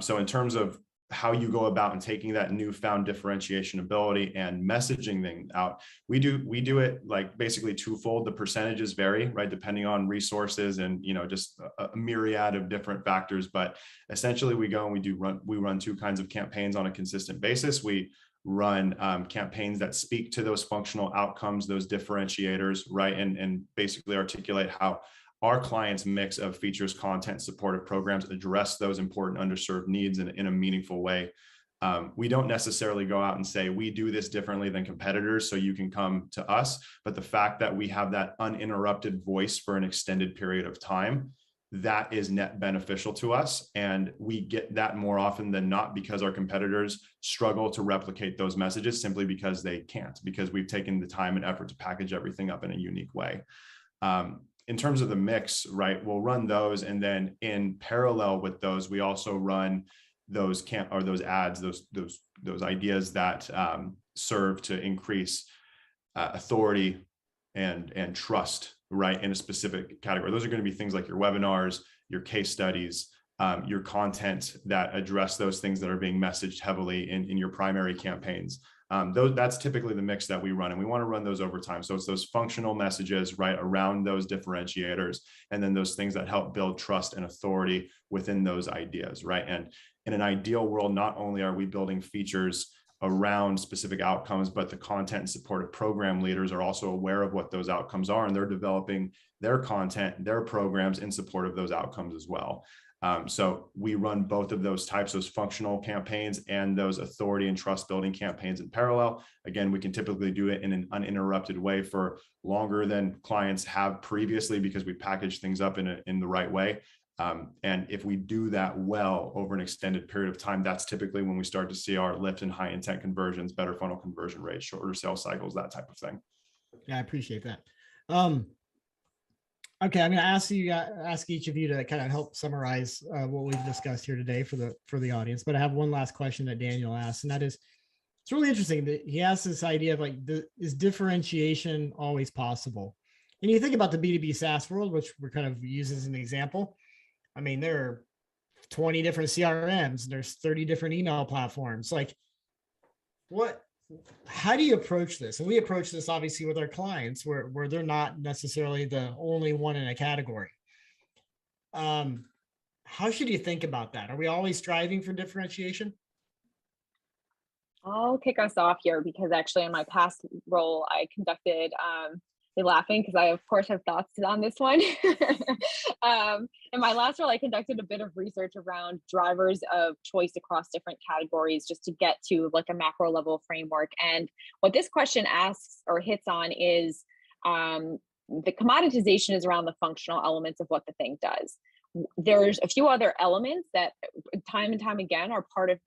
So in terms of how you go about and taking that newfound differentiation ability and messaging thing out, we do it like basically twofold. The percentages vary, right, depending on resources and just a myriad of different factors. But essentially, we go and we run 2 kinds of campaigns on a consistent basis. We run campaigns that speak to those functional outcomes, those differentiators, right, and basically articulate how our clients' mix of features, content, supportive programs address those important underserved needs in a meaningful way. We don't necessarily go out and say, we do this differently than competitors, so you can come to us. But the fact that we have that uninterrupted voice for an extended period of time, that is net beneficial to us. And we get that more often than not because our competitors struggle to replicate those messages simply because they can't, because we've taken the time and effort to package everything up in a unique way. In terms of the mix, right, we'll run those, and then in parallel with those, we also run those ads, those ideas that serve to increase authority and trust, right, in a specific category. Those are going to be things like your webinars, your case studies, your content that address those things that are being messaged heavily in your primary campaigns. That's typically the mix that we run, and we want to run those over time. So it's those functional messages, right, around those differentiators, and then those things that help build trust and authority within those ideas, right? And in an ideal world, not only are we building features around specific outcomes, but the content and supportive program leaders are also aware of what those outcomes are, and they're developing their content, their programs in support of those outcomes as well. So we run both of those types, those functional campaigns and those authority and trust building campaigns in parallel. Again, we can typically do it in an uninterrupted way for longer than clients have previously because we package things up in the right way. And if we do that well over an extended period of time, that's typically when we start to see our lift in high intent conversions, better funnel conversion rates, shorter sales cycles, that type of thing. Yeah, I appreciate that. Okay, I'm going to ask each of you to kind of help summarize what we've discussed here today for the audience. But I have one last question that Daniel asked, and that is, it's really interesting that he asked this idea of like, is differentiation always possible? And you think about the B2B SaaS world, which we're kind of using as an example. I mean, there are 20 different CRMs, there's 30 different email platforms. Like, how do you approach this? And we approach this obviously with our clients where they're not necessarily the only one in a category. How should you think about that? Are we always striving for differentiation? I'll kick us off here because actually in my past role, I conducted, you're laughing because I of course have thoughts on this one. In my last role, I conducted a bit of research around drivers of choice across different categories just to get to like a macro level framework. And what this question asks or hits on is the commoditization is around the functional elements of what the thing does. There's a few other elements that time and time again are part of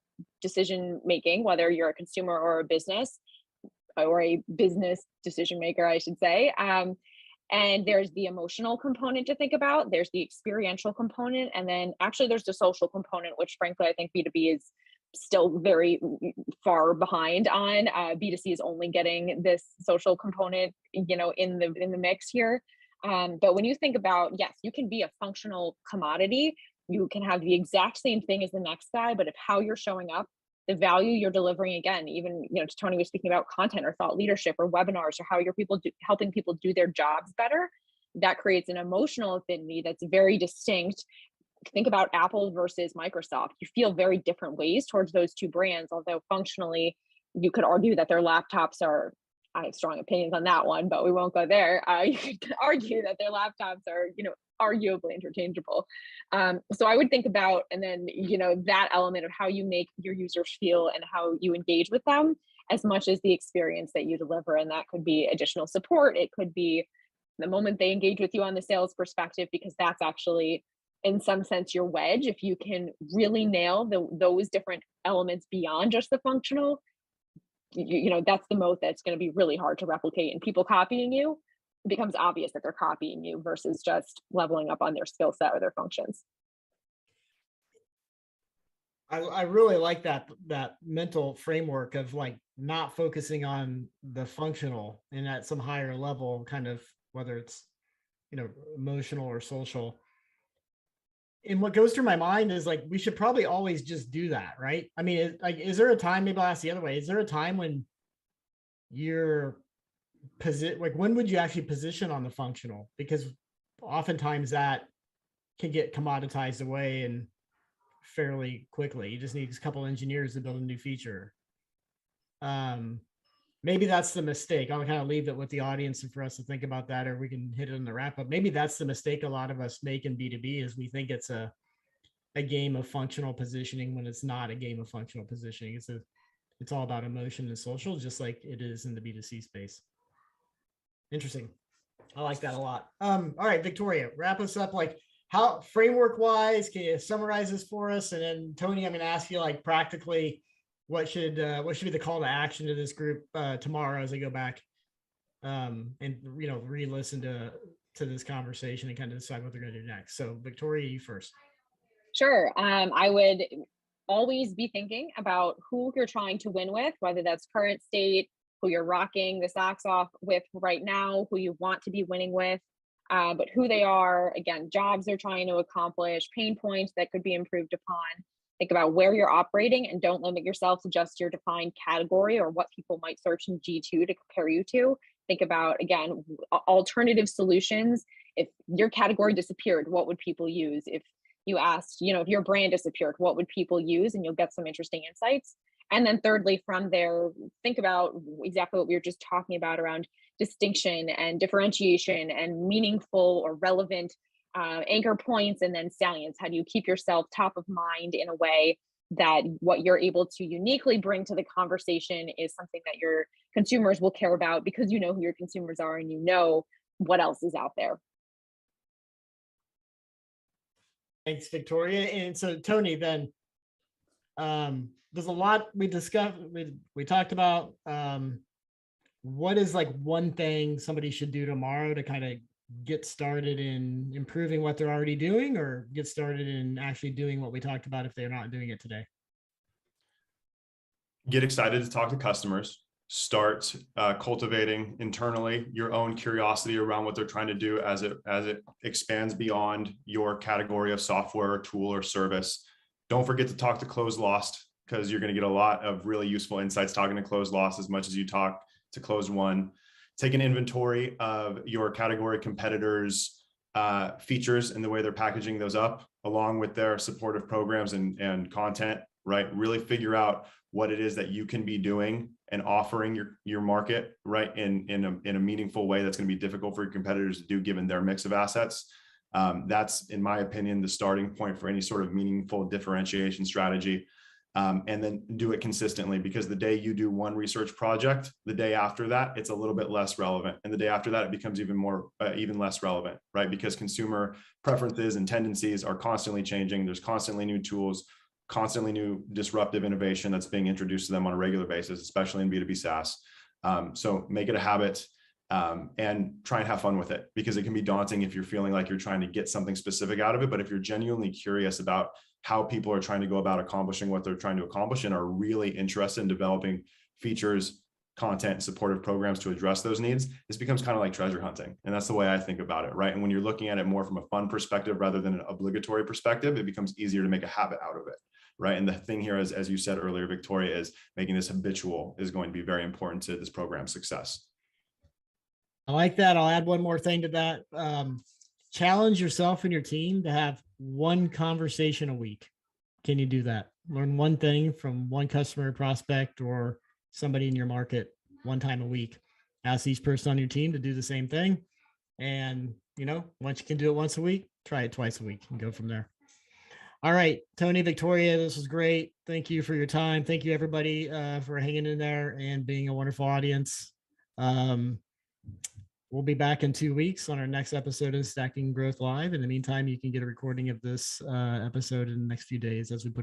decision making, whether you're a consumer or a business, or a business decision maker, I should say. And there's the emotional component to think about, there's the experiential component, and then actually there's the social component, which frankly I think B2B is still very far behind on. B2C is only getting this social component, in the mix here. But when you think about, yes, you can be a functional commodity, you can have the exact same thing as the next guy, but if how you're showing up, the value you're delivering, again, even Tony was speaking about content or thought leadership or webinars or how you're helping people do their jobs better, that creates an emotional affinity that's very distinct. Think about Apple versus Microsoft. You feel very different ways towards those two brands, although functionally you could argue that their laptops are, I have strong opinions on that one, but we won't go there. You could argue that their laptops are, arguably interchangeable. So I would think about, and then, that element of how you make your users feel and how you engage with them as much as the experience that you deliver. And that could be additional support. It could be the moment they engage with you on the sales perspective, because that's actually, in some sense, your wedge. If you can really nail those different elements beyond just the functional, that's the moat that's going to be really hard to replicate. And people copying you, it becomes obvious that they're copying you versus just leveling up on their skill set or their functions. I really like that mental framework of like not focusing on the functional and at some higher level, kind of whether it's emotional or social. And what goes through my mind is like, we should probably always just do that, right? I mean, is there a time, maybe I'll ask the other way, is there a time when you're like, when would you actually position on the functional? Because oftentimes that can get commoditized away and fairly quickly. You just need a couple engineers to build a new feature. Maybe that's the mistake. I'll kind of leave it with the audience and for us to think about that, or we can hit it in the wrap up. Maybe that's the mistake a lot of us make in B2B, is we think it's a game of functional positioning when it's not a game of functional positioning. It's all about emotion and social, just like it is in the B2C space. Interesting. I like that a lot. All right, Victoria, wrap us up. Like, how framework wise, can you summarize this for us? And then Tony, I'm going to ask you, like, practically, what should be the call to action to this group tomorrow as they go back and re-listen to this conversation and kind of decide what they're going to do next. So Victoria, you first. Sure. I would always be thinking about who you're trying to win with, whether that's current state, who you're rocking the socks off with right now, who you want to be winning with, but who they are, again, jobs they're trying to accomplish, pain points that could be improved upon. Think about where you're operating and don't limit yourself to just your defined category or what people might search in G2 to compare you to. Think about, again, alternative solutions. If your category disappeared, what would people use? If you asked, if your brand disappeared, what would people use? And you'll get some interesting insights. And then thirdly, from there, think about exactly what we were just talking about around distinction and differentiation and meaningful or relevant anchor points, and then salience. How do you keep yourself top of mind in a way that what you're able to uniquely bring to the conversation is something that your consumers will care about, because you know who your consumers are and you know what else is out there. Thanks, Victoria. And so Tony, then there's a lot we discussed. We talked about what is like one thing somebody should do tomorrow to kind of get started in improving what they're already doing, or get started in actually doing what we talked about if they're not doing it today. Get excited to talk to customers. Start cultivating internally your own curiosity around what they're trying to do as it expands beyond your category of software, tool, or service. Don't forget to talk to closed lost, because you're going to get a lot of really useful insights talking to closed lost as much as you talk to closed won. Take an inventory of your category competitors' features and the way they're packaging those up, along with their supportive programs and content. right? Really figure out what it is that you can be doing and offering your market, right, in a meaningful way that's going to be difficult for your competitors to do given their mix of assets. That's, in my opinion, the starting point for any sort of meaningful differentiation strategy. And then do it consistently, because the day you do one research project, the day after that, it's a little bit less relevant. And the day after that, it becomes even less relevant, right? Because consumer preferences and tendencies are constantly changing. There's constantly new tools, constantly new disruptive innovation that's being introduced to them on a regular basis, especially in B2B SaaS. So make it a habit. And try and have fun with it, because it can be daunting if you're feeling like you're trying to get something specific out of it. But if you're genuinely curious about how people are trying to go about accomplishing what they're trying to accomplish and are really interested in developing features, content, and supportive programs to address those needs, this becomes kind of like treasure hunting. And that's the way I think about it, right? And when you're looking at it more from a fun perspective rather than an obligatory perspective, it becomes easier to make a habit out of it, right? And the thing here is, as you said earlier, Victoria, is making this habitual is going to be very important to this program's success. I like that. I'll add one more thing to that. Challenge yourself and your team to have one conversation a week. Can you do that? Learn one thing from one customer, prospect, or somebody in your market one time a week. Ask each person on your team to do the same thing. And, once you can do it once a week, try it twice a week and go from there. All right, Tony, Victoria, this was great. Thank you for your time. Thank you, everybody, for hanging in there and being a wonderful audience. We'll be back in 2 weeks on our next episode of Stacking Growth Live. In the meantime, you can get a recording of this episode in the next few days as we put it